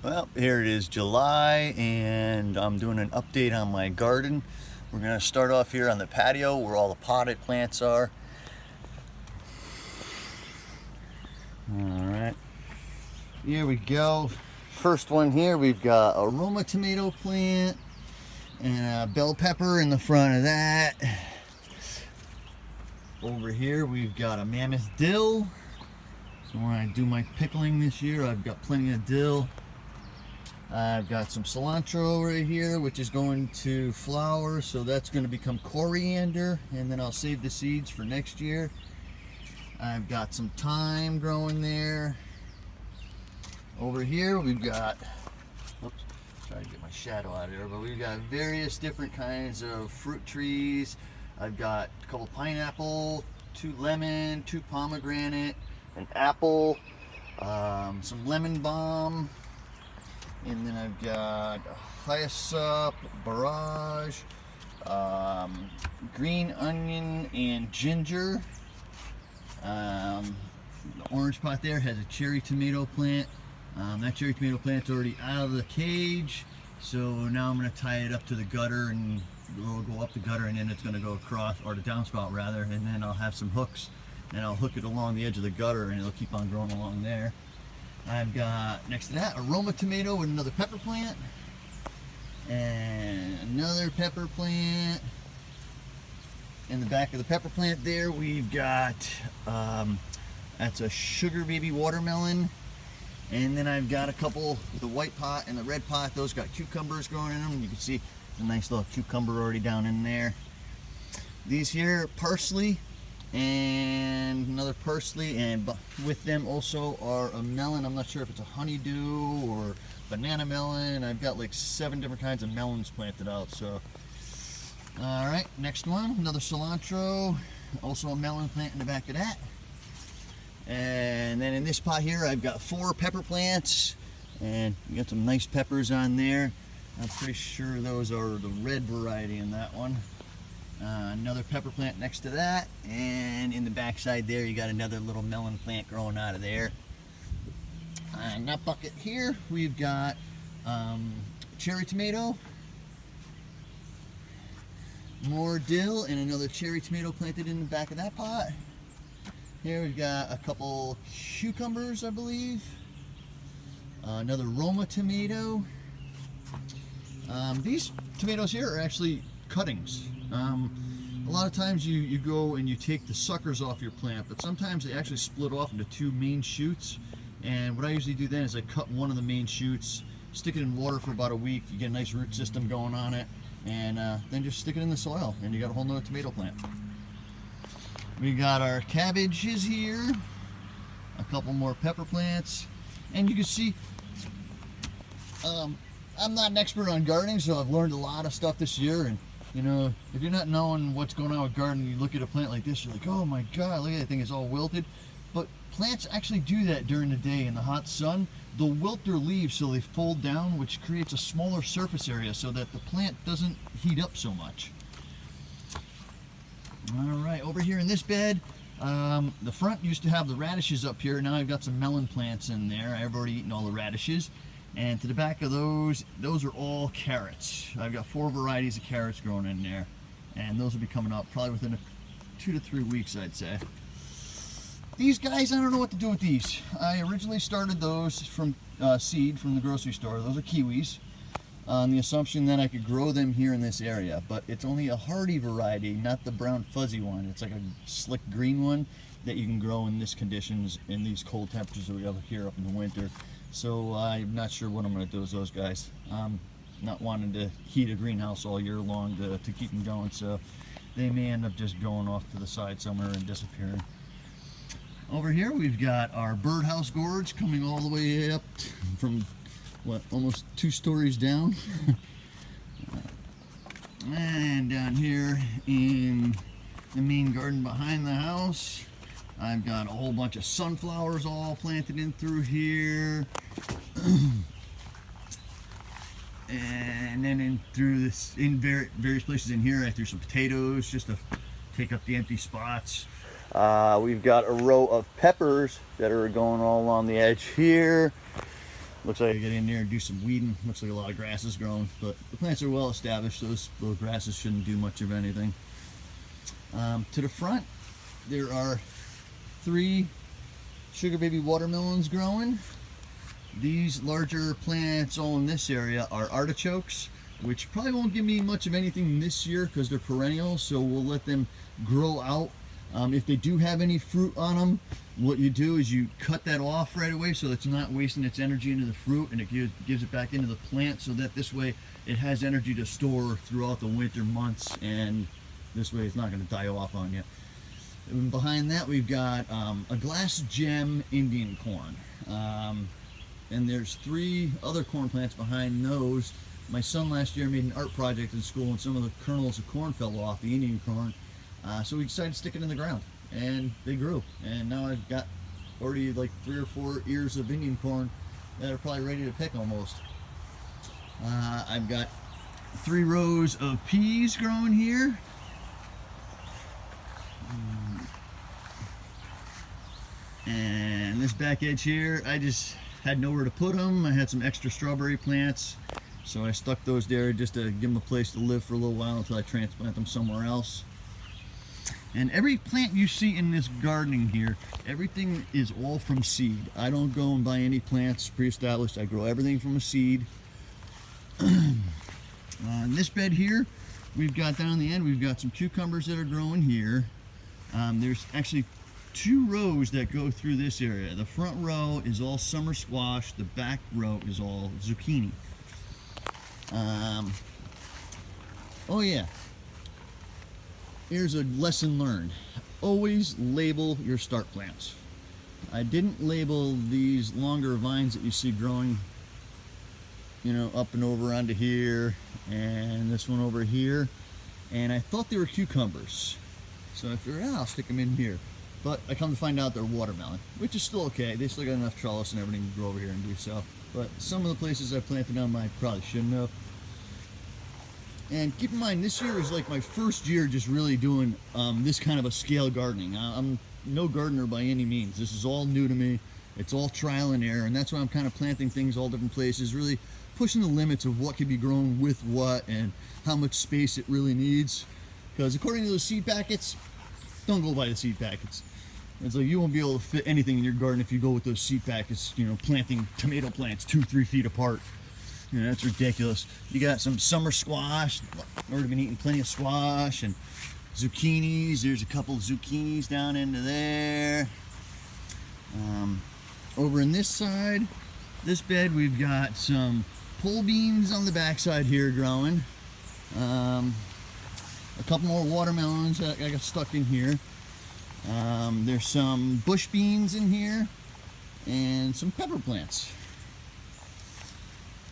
Well, here it is, July, and I'm doing an update on my garden. We're going to start off here on the patio where all the potted plants are. Alright, here we go. First one here, we've got a Roma tomato plant and a bell pepper in the front of that. Over here we've got a mammoth dill. So when I do my pickling this year, I've got plenty of dill. I've got some cilantro right here, which is going to flower, so that's going to become coriander, and then I'll save the seeds for next year. I've got some thyme growing there. Over here we've got, oops, try to get my shadow out of there, but we've got various different kinds of fruit trees. I've got a couple pineapple, 2 lemon, 2 pomegranate, an apple, some lemon balm. And then I've got hyssop, barrage, green onion, and ginger. The orange pot there has a cherry tomato plant. That cherry tomato plant's already out of the cage, so now I'm going to tie it up to the gutter, and it'll go up the gutter, and then it's going to go across, or the downspout rather, and then I'll have some hooks, and I'll hook it along the edge of the gutter, and it'll keep on growing along there. I've got next to that a Roma tomato with another pepper plant and another pepper plant. In the back of the pepper plant there we've got that's a sugar baby watermelon, and then I've got a couple, the white pot and the red pot, those got cucumbers growing in them. You can see a nice little cucumber already down in there. These here parsley and another parsley, and with them also are a melon. I'm not sure if it's a honeydew or banana melon. I've got like 7 different kinds of melons planted out. So all right, next one, another cilantro, also a melon plant in the back of that. And then in this pot here I've got 4 pepper plants, and you got some nice peppers on there. I'm pretty sure those are the red variety in that one. Another pepper plant next to that, and in the back side there you got another little melon plant growing out of there. In that bucket here we've got cherry tomato, more dill, and another cherry tomato planted in the back of that pot. Here we've got a couple cucumbers, I believe, another Roma tomato. These tomatoes here are actually cuttings. A lot of times you go and you take the suckers off your plant, but sometimes they actually split off into 2 main shoots. And what I usually do then is I cut one of the main shoots, stick it in water for about a week, you get a nice root system going on it, and then just stick it in the soil, and you got a whole nother tomato plant. We got our cabbages here, a couple more pepper plants, and you can see I'm not an expert on gardening, so I've learned a lot of stuff this year. And you know, if you're not knowing what's going on with gardening, you look at a plant like this, you're like, oh my god, look at that thing, it's all wilted. But plants actually do that during the day in the hot sun. They'll wilt their leaves so they fold down, which creates a smaller surface area so that the plant doesn't heat up so much. Alright, over here in this bed, the front used to have the radishes up here. Now I've got some melon plants in there. I've already eaten all the radishes. And to the back of those are all carrots. I've got 4 varieties of carrots growing in there, and those will be coming up probably within 2 to 3 weeks, I'd say. These guys, I don't know what to do with these. I originally started those from seed from the grocery store. Those are kiwis, on the assumption that I could grow them here in this area, but it's only a hardy variety, not the brown fuzzy one. It's like a slick green one that you can grow in these conditions, in these cold temperatures that we have here up in the winter. So I'm not sure what I'm going to do with those guys. Not wanting to heat a greenhouse all year long to keep them going, so they may end up just going off to the side somewhere and disappearing. Over here we've got our birdhouse gourds coming all the way up from, what, almost 2 stories down. And down here in the main garden behind the house, I've got a whole bunch of sunflowers all planted in through here. And then in through this, in various places in here, I threw some potatoes just to take up the empty spots. We've got a row of peppers that are going all along the edge here. Looks like I get in there and do some weeding. Looks like a lot of grass is growing, but the plants are well established, so those little grasses shouldn't do much of anything. To the front, there are 3 sugar baby watermelons growing. These larger plants all in this area are artichokes, which probably won't give me much of anything this year because they're perennial, so we'll let them grow out. If they do have any fruit on them, what you do is you cut that off right away so it's not wasting its energy into the fruit, and it gives it back into the plant, so that this way it has energy to store throughout the winter months, and this way it's not going to die off on you. And behind that we've got a glass gem Indian corn. And there's 3 other corn plants behind those. My son last year made an art project in school, and some of the kernels of corn fell off, the Indian corn. So we decided to stick it in the ground, and they grew. And now I've got already like 3 or 4 ears of Indian corn that are probably ready to pick almost. I've got 3 rows of peas growing here. And this back edge here, I just had nowhere to put them. I had some extra strawberry plants, so I stuck those there just to give them a place to live for a little while until I transplant them somewhere else. And every plant you see in this gardening here, everything is all from seed. I don't go and buy any plants pre-established. I grow everything from a seed. In this bed here, we've got down the end, we've got some cucumbers that are growing here. There's actually 2 rows that go through this area. The front row is all summer squash. The back row is all zucchini. Oh yeah, here's a lesson learned. Always label your start plants. I didn't label these longer vines that you see growing, you know, up and over onto here, and this one over here, and I thought they were cucumbers. So I figured, I'll stick them in here. But I come to find out they're watermelon, which is still okay. They still got enough trellis and everything to grow over here and do so. But some of the places I planted them, I probably shouldn't have. And keep in mind, this year is like my first year just really doing this kind of a scale gardening. I'm no gardener by any means. This is all new to me. It's all trial and error, and that's why I'm kind of planting things all different places, really pushing the limits of what can be grown with what and how much space it really needs. Because according to those seed packets, don't go by the seed packets. It's like you won't be able to fit anything in your garden if you go with those seed packets, you know, planting tomato plants 2-3 feet apart. You know, that's ridiculous. You got some summer squash. I've already been eating plenty of squash, and zucchinis. There's a couple of zucchinis down into there. Over in this side, this bed, we've got some pole beans on the backside here growing. A couple more watermelons that I got stuck in here. There's some bush beans in here and some pepper plants.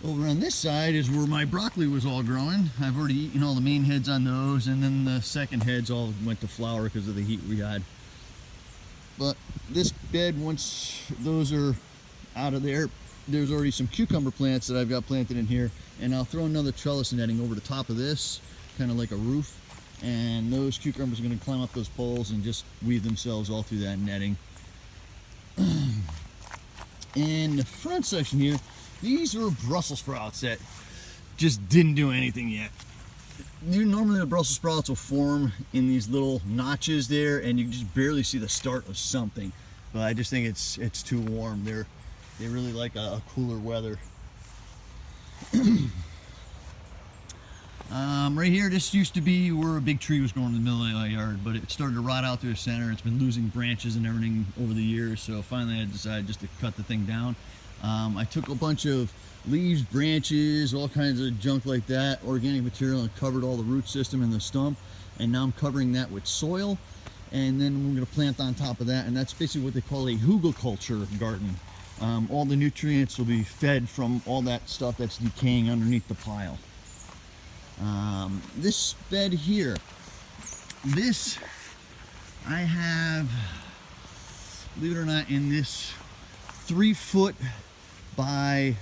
Over on this side is where my broccoli was all growing. I've already eaten all the main heads on those, and then the second heads all went to flower because of the heat we had. But this bed, once those are out of there, there's already some cucumber plants that I've got planted in here, and I'll throw another trellis netting over the top of this, kind of like a roof, and those cucumbers are going to climb up those poles and just weave themselves all through that netting. In the front section here, these are Brussels sprouts that just didn't do anything yet. Normally the Brussels sprouts will form in these little notches there, and you just barely see the start of something. But I just think it's too warm. They really like a cooler weather. Right here, this used to be where a big tree was growing in the middle of my yard, but it started to rot out through the center. It's been losing branches and everything over the years, so finally I decided just to cut the thing down. I took a bunch of leaves, branches, all kinds of junk like that, organic material, and covered all the root system and the stump, and now I'm covering that with soil, and then we're going to plant on top of that, and that's basically what they call a hugelkultur garden. All the nutrients will be fed from all that stuff that's decaying underneath the pile. This bed here, this I have, believe it or not, in this 3 foot by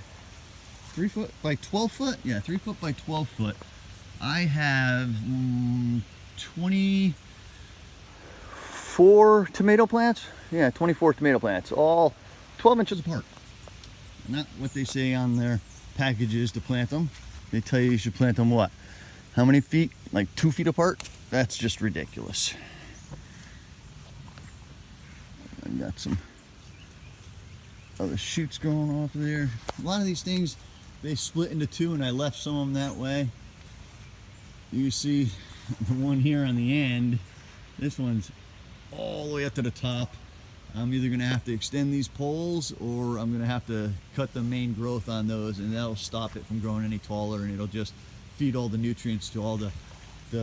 12 foot, yeah, 3 foot by 12 foot, I have 24 tomato plants. Yeah, 24 tomato plants, all 12 inches apart. not what they say on their packages to plant them. They tell you should plant them what? How many feet? Like 2 feet apart? That's just ridiculous. I got some other shoots going off there. A lot of these things, they split into two, and I left some of them that way. You see the one here on the end, this one's all the way up to the top. I'm either gonna have to extend these poles, or I'm gonna have to cut the main growth on those, and that'll stop it from growing any taller, and it'll just feed all the nutrients to all the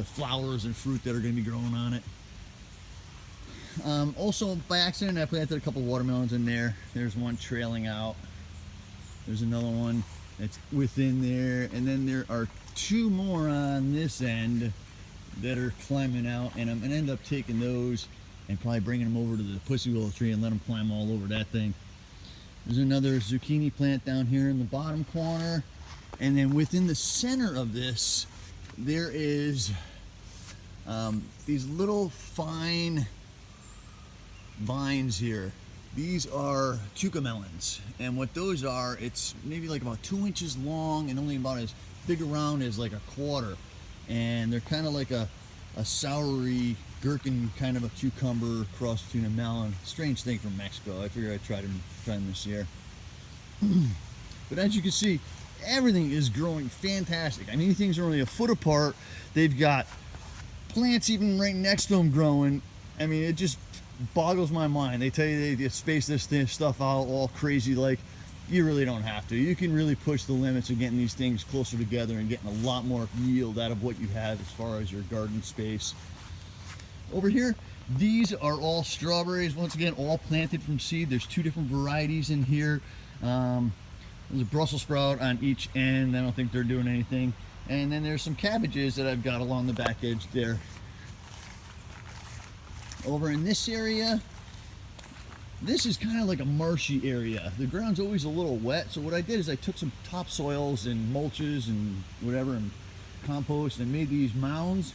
flowers and fruit that are gonna be growing on it. Also, by accident, I planted a couple watermelons in there. There's one trailing out. There's another one that's within there, and then there are 2 more on this end that are climbing out, and I'm gonna end up taking those and probably bringing them over to the pussy willow tree and let them climb all over that thing. There's another zucchini plant down here in the bottom corner, and then within the center of this, there is these little fine vines here. These are cucamelons, and what those are, it's maybe like about 2 inches long and only about as big around as like a quarter, and they're kind of like a soury gherkin kind of a cucumber cross between a melon. Strange thing from Mexico. I figured I'd try them this year. But as you can see, everything is growing fantastic. I mean, these things are only a foot apart. They've got plants even right next to them growing. I mean, it just boggles my mind. They tell you they space this stuff out all crazy. Like, you really don't have to. You can really push the limits of getting these things closer together and getting a lot more yield out of what you have as far as your garden space. Over here, these are all strawberries. Once again, all planted from seed. There's 2 different varieties in here. There's a Brussels sprout on each end. I don't think they're doing anything. And then there's some cabbages that I've got along the back edge there. Over in this area, this is kind of like a marshy area. The ground's always a little wet, so what I did is I took some topsoils and mulches and whatever and compost and made these mounds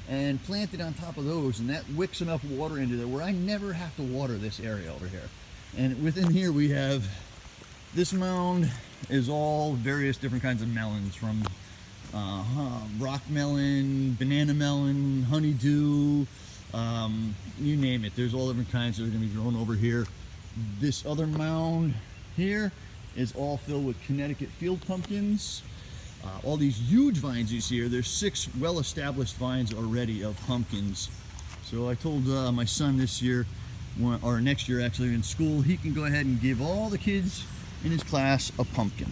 and planted on top of those, and that wicks enough water into there where I never have to water this area over here. And within here we have, this mound is all various different kinds of melons, from rock melon, banana melon, honeydew, you name it. There's all different kinds that are going to be grown over here. This other mound here is all filled with Connecticut field pumpkins. All these huge vines you see here, there's 6 well-established vines already of pumpkins. So I told my son this year, or next year actually, in school, he can go ahead and give all the kids in his class a pumpkin.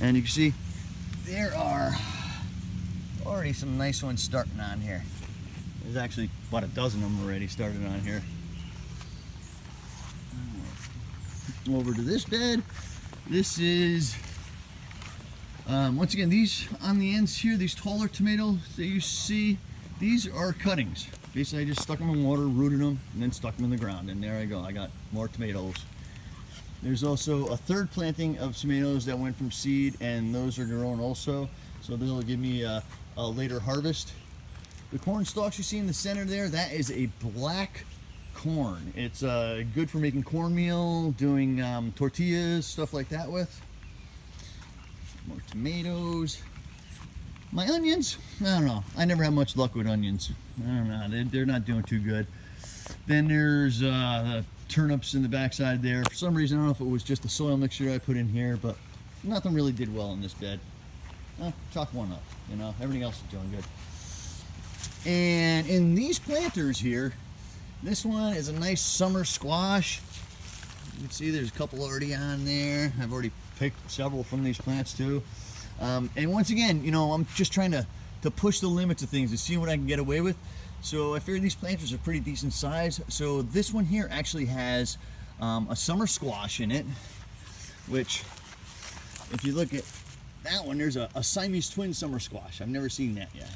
And you can see there are already some nice ones starting on here. There's actually about a dozen of them already started on here. Over to this bed. This is, once again, these on the ends here, these taller tomatoes that you see, these are cuttings. Basically, I just stuck them in water, rooted them, and then stuck them in the ground. And there I go, I got more tomatoes. There's also a 3rd planting of tomatoes that went from seed, and those are grown also. So they'll give me a later harvest. The corn stalks you see in the center there, that is a black corn. It's good for making cornmeal, doing tortillas, stuff like that with. More tomatoes. My onions, I don't know. I never have much luck with onions. I don't know, they're not doing too good. Then there's turnips in the backside there. For some reason, I don't know if it was just the soil mixture I put in here, but nothing really did well in this bed. Chalk one up, you know, everything else is doing good. And in these planters here, this one is a nice summer squash. You can see there's a couple already on there. I've already picked several from these plants too. And once again, you know, I'm just trying to push the limits of things and see what I can get away with. So I figured these planters are pretty decent size. So this one here actually has a summer squash in it, which, if you look at that one, there's a Siamese twin summer squash. I've never seen that yet.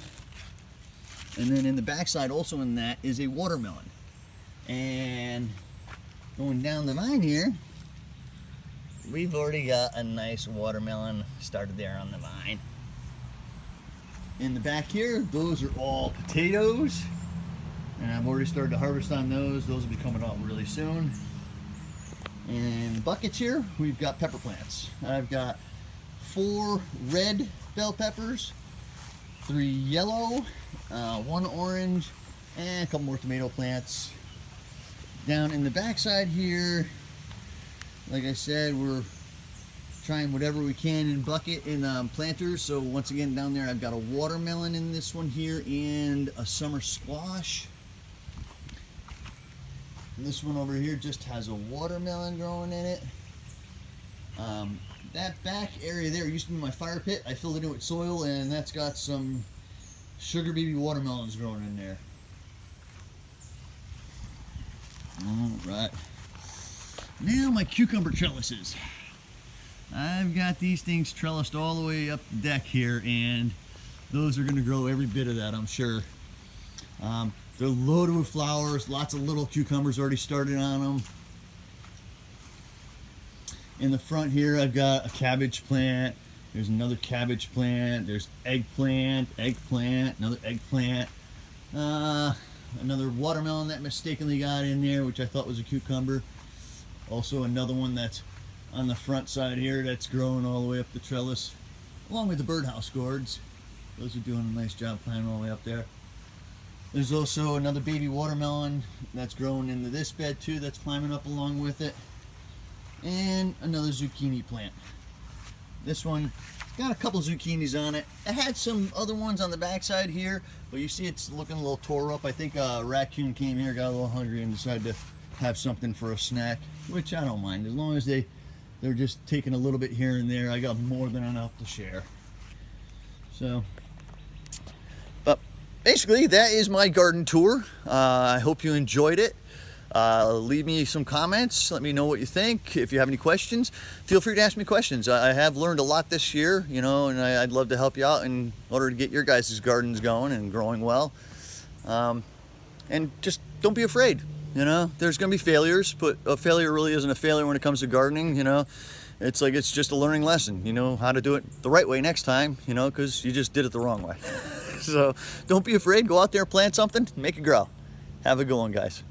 And then in the backside, also in that, is a watermelon. And going down the vine here, we've already got a nice watermelon started there on the vine. In the back here, those are all potatoes. And I've already started to harvest on those. Those will be coming out really soon. And buckets here, we've got pepper plants. I've got 4 red bell peppers, 3 yellow, 1 orange, and a couple more tomato plants. Down in the backside here, like I said, we're trying whatever we can in bucket and planters. So once again, down there I've got a watermelon in this one here and a summer squash. And this one over here just has a watermelon growing in it. That back area there used to be my fire pit. I filled it in with soil, and that's got some sugar baby watermelons growing in there. Alright, now my cucumber trellises. I've got these things trellised all the way up the deck here, and those are going to grow every bit of that, I'm sure. They're loaded with flowers, lots of little cucumbers already started on them. In the front here I've got a cabbage plant, there's another cabbage plant, there's eggplant, another eggplant, another watermelon that mistakenly got in there, which I thought was a cucumber. Also another one that's on the front side here that's growing all the way up the trellis, along with the birdhouse gourds. Those are doing a nice job climbing all the way up there. There's also another baby watermelon that's growing into this bed too, that's climbing up along with it. And another zucchini plant. This one got a couple zucchinis on it. It had some other ones on the backside here, but you see it's looking a little tore up. I think a raccoon came here, got a little hungry, and decided to have something for a snack, which I don't mind. As long as they're just taking a little bit here and there, I got more than enough to share. So, but basically that is my garden tour. I hope you enjoyed it. Leave me some comments, let me know what you think. If you have any questions, feel free to ask me questions. I have learned a lot this year, you know, and I'd love to help you out in order to get your guys' gardens going and growing well. And just don't be afraid, you know. There's gonna be failures, but a failure really isn't a failure when it comes to gardening, you know. It's like, it's just a learning lesson, you know, how to do it the right way next time, you know, because you just did it the wrong way. So don't be afraid, go out there, plant something, make it grow. Have a good one, guys.